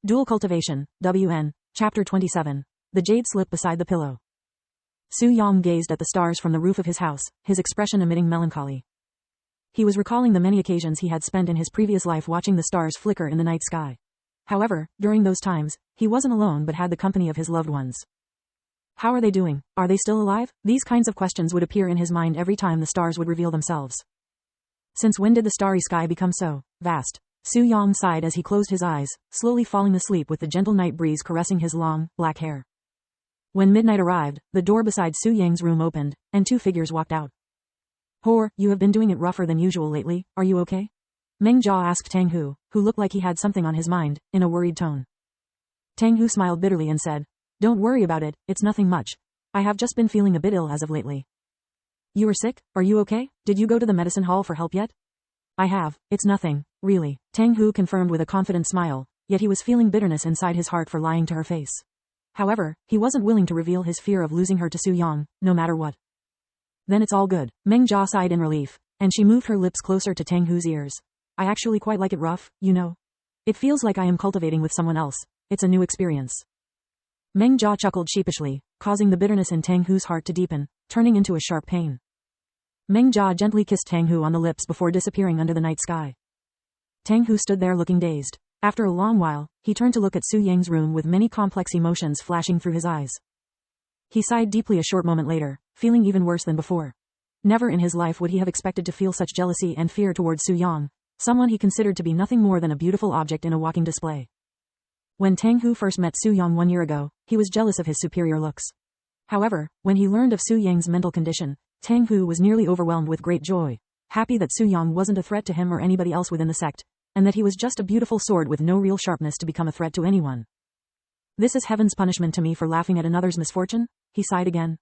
Dual Cultivation, WN, Chapter 27. The Jade Slip Beside the Pillow. Su Yang gazed at the stars from the roof of his house, his expression emitting melancholy. He was recalling the many occasions he had spent in his previous life watching the stars flicker in the night sky. However, during those times, he wasn't alone but had the company of his loved ones. How are they doing? Are they still alive? These kinds of questions would appear in his mind every time the stars would reveal themselves. Since when did the starry sky become so vast? Su Yang sighed as he closed his eyes, slowly falling asleep with the gentle night breeze caressing his long, black hair. When midnight arrived, the door beside Su Yang's room opened, and two figures walked out. "Hor, you have been doing it rougher than usual lately, are you okay?" Meng Jia asked Tang Hu, who looked like he had something on his mind, in a worried tone. Tang Hu smiled bitterly and said, "Don't worry about it, it's nothing much. I have just been feeling a bit ill as of lately." "You are sick? Are you okay? Did you go to the medicine hall for help yet?" "I have, it's nothing, really," Tang Hu confirmed with a confident smile, yet he was feeling bitterness inside his heart for lying to her face. However, he wasn't willing to reveal his fear of losing her to Su Yang, no matter what. "Then it's all good." Meng Jia sighed in relief, and she moved her lips closer to Tang Hu's ears. "I actually quite like it rough, you know. It feels like I am cultivating with someone else. It's a new experience." Meng Jia chuckled sheepishly, causing the bitterness in Tang Hu's heart to deepen, turning into a sharp pain. Meng Jia gently kissed Tang Hu on the lips before disappearing under the night sky. Tang Hu stood there looking dazed. After a long while, he turned to look at Su Yang's room with many complex emotions flashing through his eyes. He sighed deeply a short moment later, feeling even worse than before. Never in his life would he have expected to feel such jealousy and fear towards Su Yang, someone he considered to be nothing more than a beautiful object in a walking display. When Tang Hu first met Su Yang 1 year ago, he was jealous of his superior looks. However, when he learned of Su Yang's mental condition, Tang Hu was nearly overwhelmed with great joy, happy that Su Yang wasn't a threat to him or anybody else within the sect, and that he was just a beautiful sword with no real sharpness to become a threat to anyone. "This is heaven's punishment to me for laughing at another's misfortune?" he sighed again.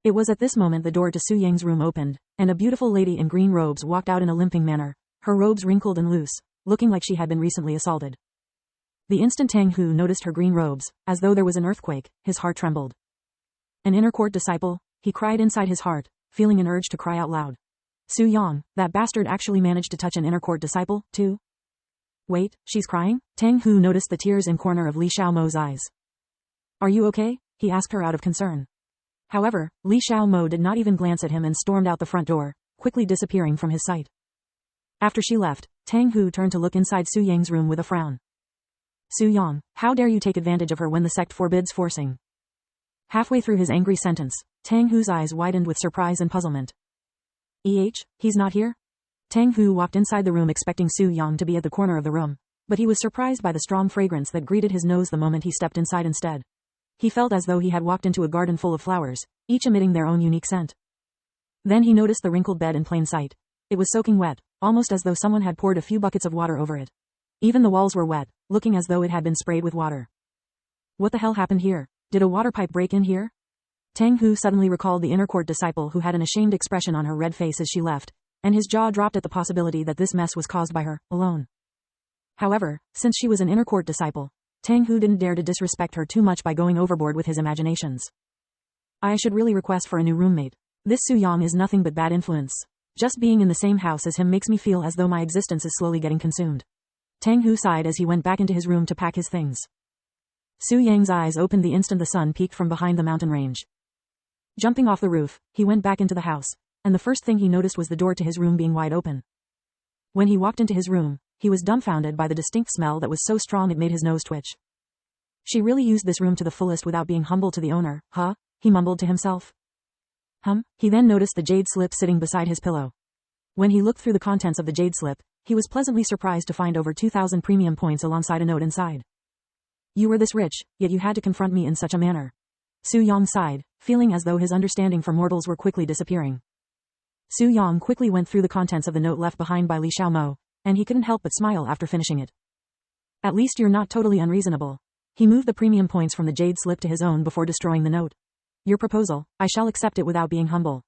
It was at this moment the door to Su Yang's room opened, and a beautiful lady in green robes walked out in a limping manner, her robes wrinkled and loose, looking like she had been recently assaulted. The instant Tang Hu noticed her green robes, as though there was an earthquake, his heart trembled. "An inner court disciple?" he cried inside his heart, feeling an urge to cry out loud. Su Yang, that bastard actually managed to touch an inner court disciple, too? "Wait, she's crying?" Tang Hu noticed the tears in corner of Li Xiaomo's eyes. "Are you okay?" he asked her out of concern. However, Li Xiaomo did not even glance at him and stormed out the front door, quickly disappearing from his sight. After she left, Tang Hu turned to look inside Su Yang's room with a frown. "Su Yang, how dare you take advantage of her when the sect forbids forcing?" Halfway through his angry sentence, Tang Hu's eyes widened with surprise and puzzlement. He's not here?" Tang Hu walked inside the room expecting Su Yang to be at the corner of the room, but he was surprised by the strong fragrance that greeted his nose the moment he stepped inside instead. He felt as though he had walked into a garden full of flowers, each emitting their own unique scent. Then he noticed the wrinkled bed in plain sight. It was soaking wet, almost as though someone had poured a few buckets of water over it. Even the walls were wet, looking as though it had been sprayed with water. What the hell happened here? Did a water pipe break in here? Tang Hu suddenly recalled the inner court disciple who had an ashamed expression on her red face as she left, and his jaw dropped at the possibility that this mess was caused by her, alone. However, since she was an inner court disciple, Tang Hu didn't dare to disrespect her too much by going overboard with his imaginations. "I should really request for a new roommate. This Su Yang is nothing but bad influence. Just being in the same house as him makes me feel as though my existence is slowly getting consumed." Tang Hu sighed as he went back into his room to pack his things. Su Yang's eyes opened the instant the sun peeked from behind the mountain range. Jumping off the roof, he went back into the house, and the first thing he noticed was the door to his room being wide open. When he walked into his room, he was dumbfounded by the distinct smell that was so strong it made his nose twitch. "She really used this room to the fullest without being humble to the owner, huh?" he mumbled to himself. He then noticed the jade slip sitting beside his pillow. When he looked through the contents of the jade slip, he was pleasantly surprised to find over 2,000 premium points alongside a note inside. "You were this rich, yet you had to confront me in such a manner." Su Yang sighed, feeling as though his understanding for mortals were quickly disappearing. Su Yang quickly went through the contents of the note left behind by Li Xiaomo, and he couldn't help but smile after finishing it. "At least you're not totally unreasonable." He moved the premium points from the jade slip to his own before destroying the note. "Your proposal, I shall accept it without being humble."